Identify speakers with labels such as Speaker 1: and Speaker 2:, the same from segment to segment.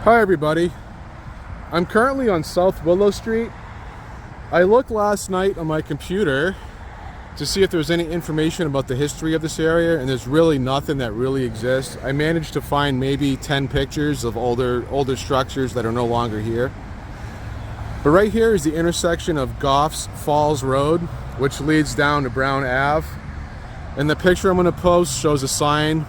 Speaker 1: Hi everybody, I'm currently on South Willow Street. I looked last night on my computer to see if there was any information about the history of this area, and there's really nothing that really exists. I managed to find maybe 10 pictures of older structures that are no longer here. But right here is the intersection of Goff's Falls Road, which leads down to Brown Ave. And the picture I'm going to post shows a sign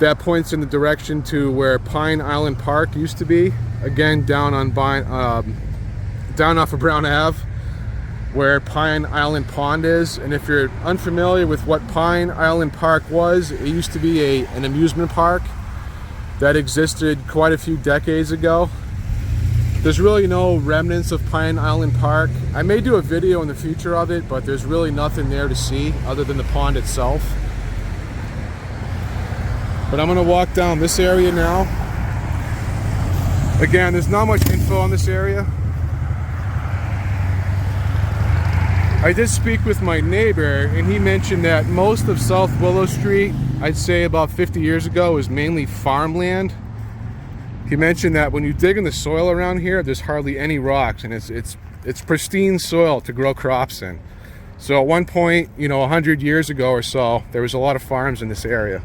Speaker 1: that points in the direction to where Pine Island Park used to be. Again, down off of Brown Ave, where Pine Island Pond is. And if you're unfamiliar with what Pine Island Park was, it used to be an amusement park that existed quite a few decades ago. There's really no remnants of Pine Island Park. I may do a video in the future of it, but there's really nothing there to see other than the pond itself. But I'm going to walk down this area now. Again, there's not much info on this area. I did speak with my neighbor, and he mentioned that most of South Willow Street, I'd say about 50 years ago, was mainly farmland. He mentioned that when you dig in the soil around here, there's hardly any rocks, and it's pristine soil to grow crops in. So at one point, 100 years ago or so, there was a lot of farms in this area.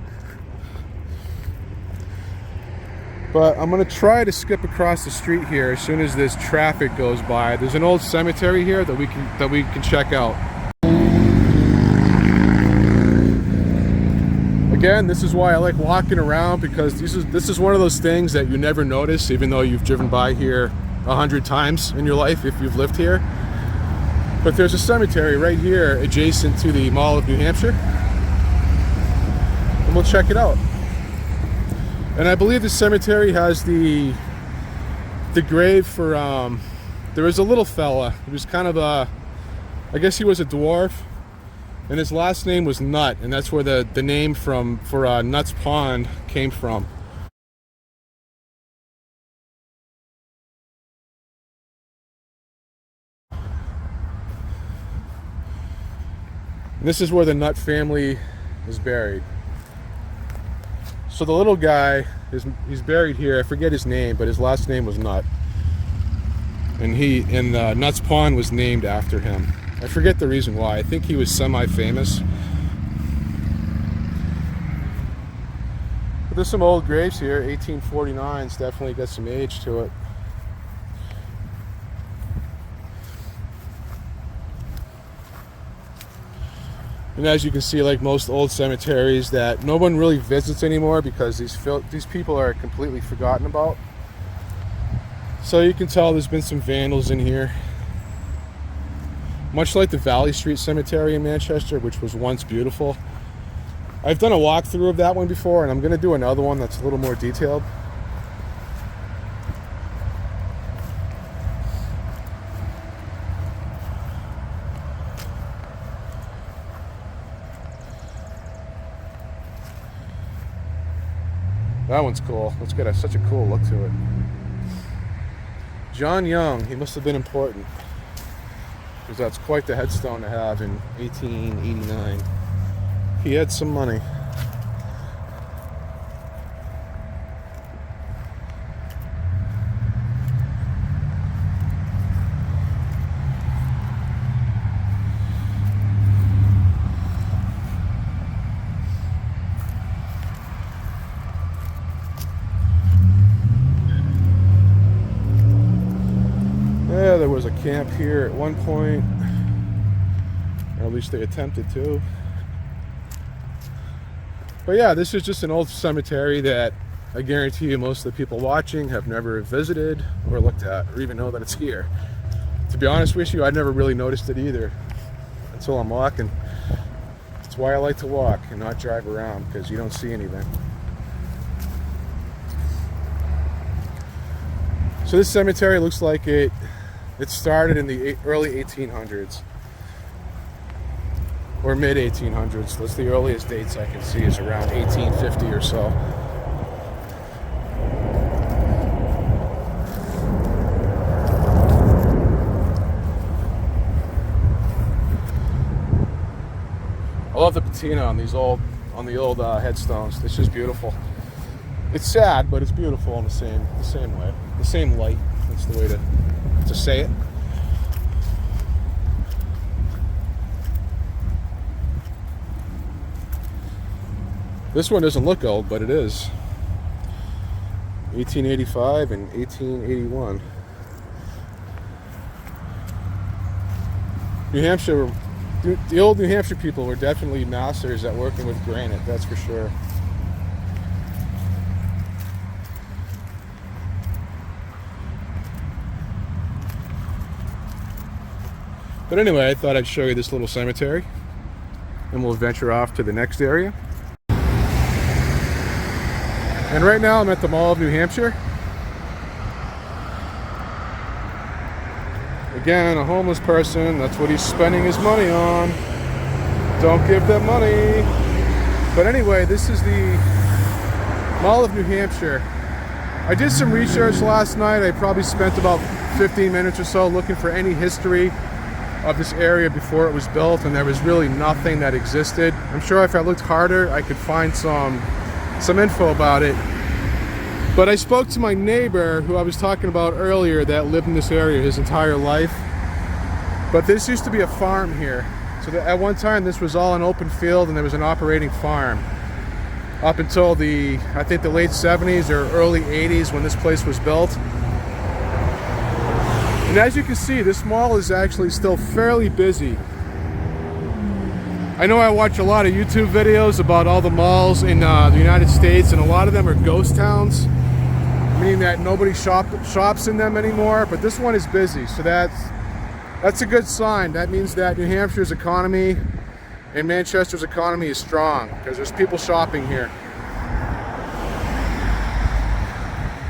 Speaker 1: But I'm going to try to skip across the street here as soon as this traffic goes by. There's an old cemetery here that we can check out. Again, this is why I like walking around, because this is one of those things that you never notice, even though you've driven by here 100 times in your life if you've lived here. But there's a cemetery right here adjacent to the Mall of New Hampshire, and we'll check it out. And I believe the cemetery has the grave for, there was a little fella. He was kind of I guess he was a dwarf, and his last name was Nut, and that's where the name for Nut's Pond came from. And this is where the Nut family is buried. So the little guy, he's buried here. I forget his name, but his last name was Nut. And Nut's Pond was named after him. I forget the reason why. I think he was semi-famous. But there's some old graves here. 1849's definitely got some age to it. And as you can see, like most old cemeteries that no one really visits anymore because these people are completely forgotten about. So you can tell there's been some vandals in here. Much like the Valley Street Cemetery in Manchester, which was once beautiful. I've done a walkthrough of that one before, and I'm going to do another one that's a little more detailed. That one's cool. It's got such a cool look to it. John Young, he must have been important, because that's quite the headstone to have in 1889. He had some money. Yeah, there was a camp here at one point, or at least they attempted to. But yeah, this is just an old cemetery that I guarantee you most of the people watching have never visited or looked at or even know that it's here. To be honest with you, I'd never really noticed it either until I'm walking. That's why I like to walk and not drive around, because you don't see anything. So this cemetery looks like it started in the early 1800s or mid 1800s. That's the earliest dates I can see, is around 1850 or so. I love the patina on the old headstones. It's just beautiful. It's sad, but it's beautiful in the same way, the same light. That's the way to say it. This one doesn't look old, but it is. 1885 and 1881. New Hampshire, the old New Hampshire people were definitely masters at working with granite, that's for sure. But anyway, I thought I'd show you this little cemetery, and we'll venture off to the next area. And right now I'm at the Mall of New Hampshire. Again, a homeless person, that's what he's spending his money on. Don't give them money. But anyway, this is the Mall of New Hampshire. I did some research last night. I probably spent about 15 minutes or so looking for any history of this area before it was built, and there was really nothing that existed. I'm sure if I looked harder, I could find some info about it. But I spoke to my neighbor, who I was talking about earlier, that lived in this area his entire life. But this used to be a farm here. So that at one time this was all an open field and there was an operating farm. Up until I think the late 70s or early 80s when this place was built. And as you can see, this mall is actually still fairly busy. I know I watch a lot of YouTube videos about all the malls in the United States, and a lot of them are ghost towns, meaning that nobody shops in them anymore, but this one is busy, so that's a good sign. That means that New Hampshire's economy and Manchester's economy is strong, because there's people shopping here.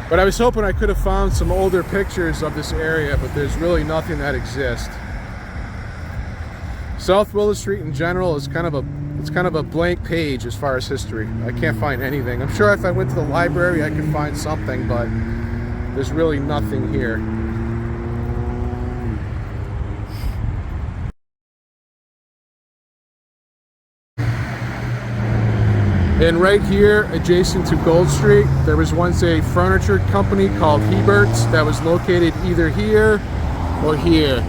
Speaker 1: But I was hoping I could have found some older pictures of this area, but there's really nothing that exists. South Willow Street in general is kind of a blank page as far as history. I can't find anything. I'm sure if I went to the library I could find something, but there's really nothing here. And right here, adjacent to Gold Street, there was once a furniture company called Heberts that was located either here or here.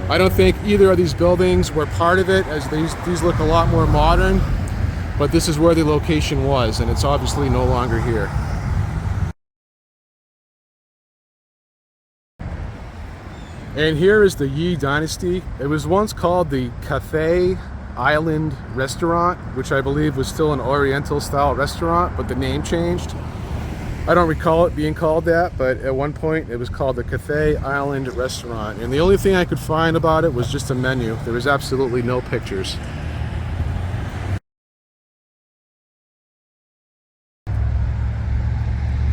Speaker 1: I don't think either of these buildings were part of it, as these look a lot more modern, but this is where the location was, and it's obviously no longer here. And here is the Dynasty. It was once called the Cafe Island Restaurant, which I believe was still an Oriental style restaurant, but the name changed. I don't recall it being called that, but at one point it was called the Cafe Island Restaurant, and the only thing I could find about it was just a menu. There was absolutely no pictures.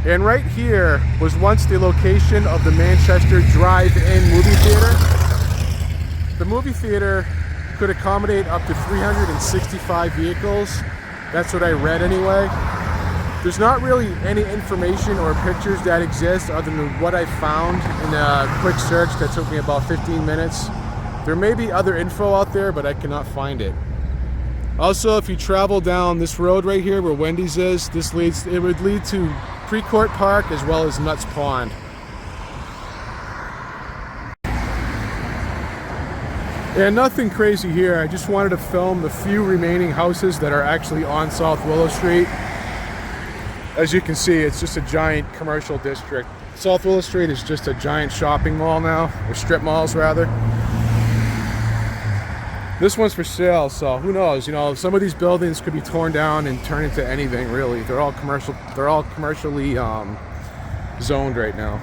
Speaker 1: And right here was once the location of the Manchester Drive-In movie theater. The movie theater could accommodate up to 365 vehicles. That's what I read anyway. There's not really any information or pictures that exist other than what I found in a quick search that took me about 15 minutes. There may be other info out there, but I cannot find it. Also, if you travel down this road right here where Wendy's is, it would lead to Precourt Park as well as Nuts Pond. And nothing crazy here. I just wanted to film the few remaining houses that are actually on South Willow Street. As you can see, it's just a giant commercial district. South Willow Street is just a giant shopping mall now, or strip malls rather. This one's for sale, so who knows? You know, some of these buildings could be torn down and turned into anything really. They're all commercially zoned right now.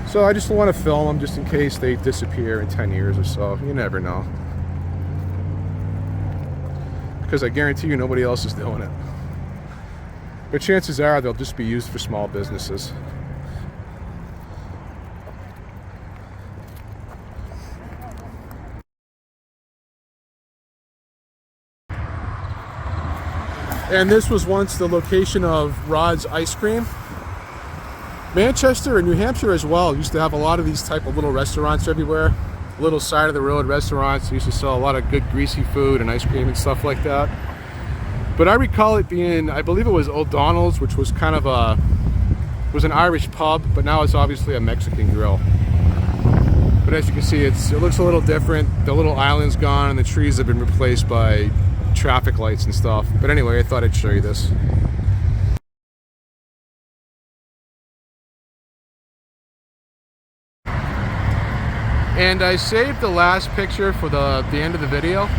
Speaker 1: So I just want to film them just in case they disappear in 10 years or so. You never know. Because I guarantee you nobody else is doing it. But chances are they'll just be used for small businesses. And this was once the location of Rod's Ice Cream. Manchester and New Hampshire as well used to have a lot of these type of little restaurants everywhere. Little side of the road restaurants used to sell a lot of good greasy food and ice cream and stuff like that. But I recall it being, I believe it was O'Donnell's, which was kind of was an Irish pub, but now it's obviously a Mexican grill. But as you can see, it looks a little different. The little island's gone and the trees have been replaced by traffic lights and stuff. But anyway, I thought I'd show you this. And I saved the last picture for the end of the video.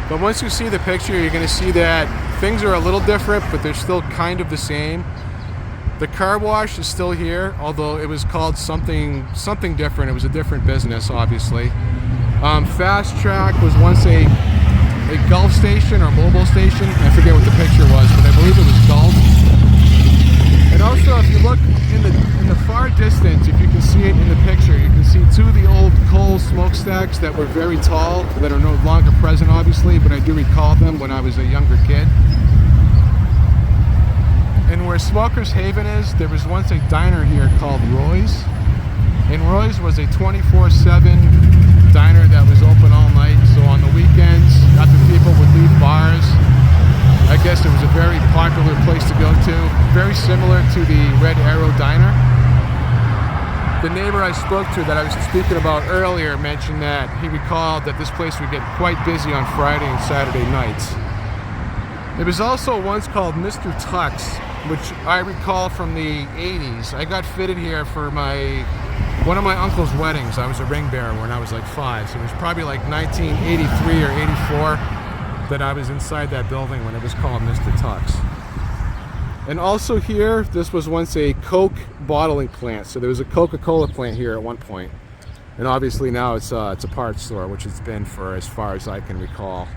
Speaker 1: But once you see the picture, you're going to see that things are a little different, but they're still kind of the same. The car wash is still here, although it was called something different. It was a different business, obviously. Fast Track was once a Gulf station or Mobil station. I forget what the picture was, but I believe it was Gulf. And also, if you look in the far distance, if you can see it in the picture, you can see two of the old coal smokestacks that were very tall, that are no longer present, obviously, but I do recall them when I was a younger kid. And where Smokers Haven is, there was once a diner here called Roy's. And Roy's was a 24/7 diner that was open all night. So on the weekends, after people would leave bars, I guess it was a very popular place to go to. Very similar to the Red Arrow Diner. The neighbor I spoke to that I was speaking about earlier mentioned that he recalled that this place would get quite busy on Friday and Saturday nights. It was also once called Mr. Tux, which I recall from the 80s. I got fitted here for one of my uncle's weddings. I was a ring bearer when I was like 5, so it was probably like 1983 or 84 that I was inside that building when it was called Mr. Tux. And also here, this was once a Coke bottling plant. So there was a Coca-Cola plant here at one point. And obviously now it's a parts store, which it's been for as far as I can recall.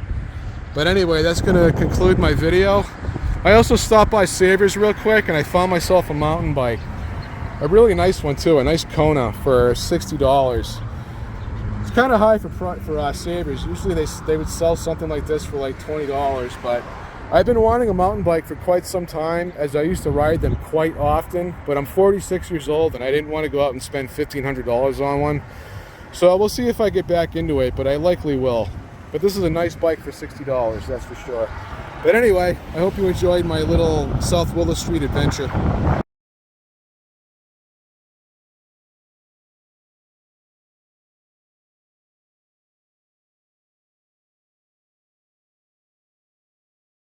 Speaker 1: But anyway, that's gonna conclude my video. I also stopped by Savers real quick and I found myself a mountain bike. A really nice one too, a nice Kona for $60. It's kind of high for Savers. Usually they would sell something like this for like $20, but I've been wanting a mountain bike for quite some time, as I used to ride them quite often, but I'm 46 years old and I didn't want to go out and spend $1,500 on one. So we'll see if I get back into it, but I likely will. But this is a nice bike for $60, that's for sure. But anyway, I hope you enjoyed my little South Willow Street adventure.